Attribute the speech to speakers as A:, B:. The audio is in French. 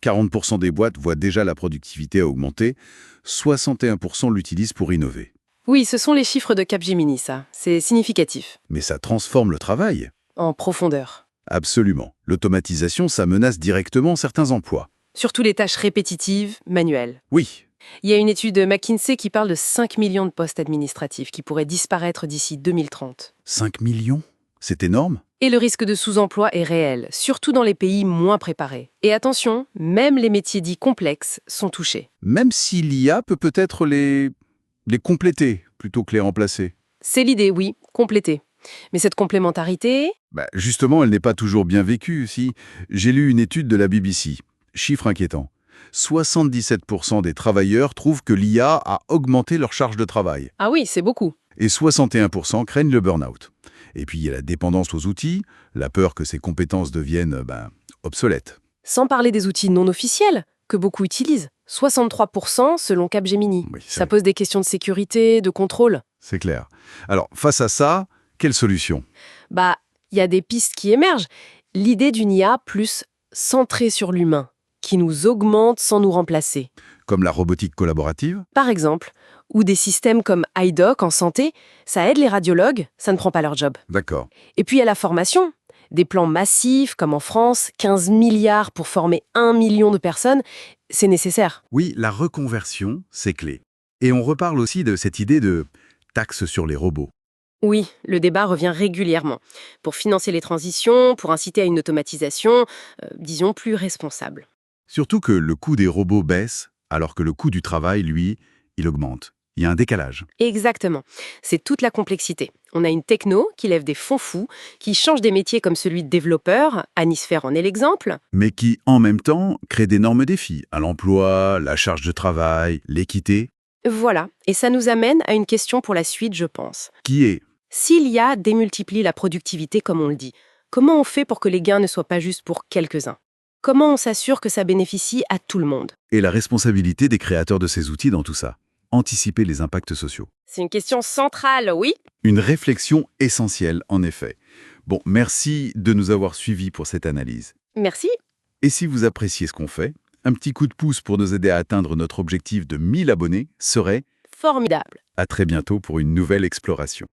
A: 40% des boîtes voient déjà la productivité augmenter, 61% l'utilisent pour innover.
B: Oui, ce sont les chiffres de Capgemini, ça. C'est significatif.
A: Mais ça transforme le travail.
B: En profondeur.
A: Absolument. L'automatisation, ça menace directement certains emplois.
B: Surtout les tâches répétitives, manuelles.
A: Oui,
B: Il y a une étude de McKinsey qui parle de 5 millions de postes administratifs qui pourraient disparaître d'ici 2030.
A: 5 millions, c'est énorme.
B: Et le risque de sous-emploi est réel, surtout dans les pays moins préparés. Et attention, même les métiers dits complexes sont touchés.
A: Même si l'IA peut peut-être les compléter plutôt que les remplacer.
B: C'est l'idée, oui, compléter. Mais cette complémentarité,
A: Justement, elle n'est pas toujours bien vécue. Si j'ai lu une étude de la BBC, chiffre inquiétant. 77% des travailleurs trouvent que l'IA a augmenté leur charge de travail.
B: ah oui, c'est beaucoup.
A: Et 61% craignent le burn-out. Et puis il y a la dépendance aux outils, la peur que ces compétences deviennent obsolètes.
B: Sans parler des outils non officiels que beaucoup utilisent. 63% selon Capgemini.
A: Oui,
B: Ça pose des questions de sécurité, de contrôle.
A: c'est clair. Alors, face à ça, quelle solution?
B: Il y a des pistes qui émergent. L'idée d'une IA plus centrée sur l'humain, qui nous augmente sans nous remplacer.
A: Comme la robotique collaborative?
B: Par exemple, ou des systèmes comme iDoc en santé, ça aide les radiologues, ça ne prend pas leur job.
A: D'accord.
B: Et puis il y a la formation. Des plans massifs, comme en France, 15 milliards pour former 1 million de personnes, c'est nécessaire.
A: Oui, la reconversion, c'est clé. Et on reparle aussi de cette idée de taxe sur les robots.
B: Oui, le débat revient régulièrement. Pour financer les transitions, pour inciter à une automatisation, disons, plus responsable.
A: Surtout que le coût des robots baisse, alors que le coût du travail, lui, il augmente. Il y a un décalage.
B: Exactement. C'est toute la complexité. On a une techno qui lève des fonds fous, qui change des métiers comme celui de développeur, Anisfer en est l'exemple.
A: Mais qui, en même temps, crée d'énormes défis à l'emploi, la charge de travail, l'équité,
B: Voilà, et ça nous amène à une question pour la suite, je pense.
A: qui est
B: S'il y a démultiplie la productivité, comme on le dit, comment on fait pour que les gains ne soient pas juste pour quelques-uns? Comment on s'assure que ça bénéficie à tout le monde?
A: et la responsabilité des créateurs de ces outils dans tout ça. Anticiper les impacts sociaux.
B: C'est une question centrale, oui.
A: Une réflexion essentielle, en effet. Bon, merci de nous avoir suivis pour cette analyse.
B: Merci.
A: Et si vous appréciez ce qu'on fait, un petit coup de pouce pour nous aider à atteindre notre objectif de 1000 abonnés serait
B: Formidable.
A: à très bientôt pour une nouvelle exploration.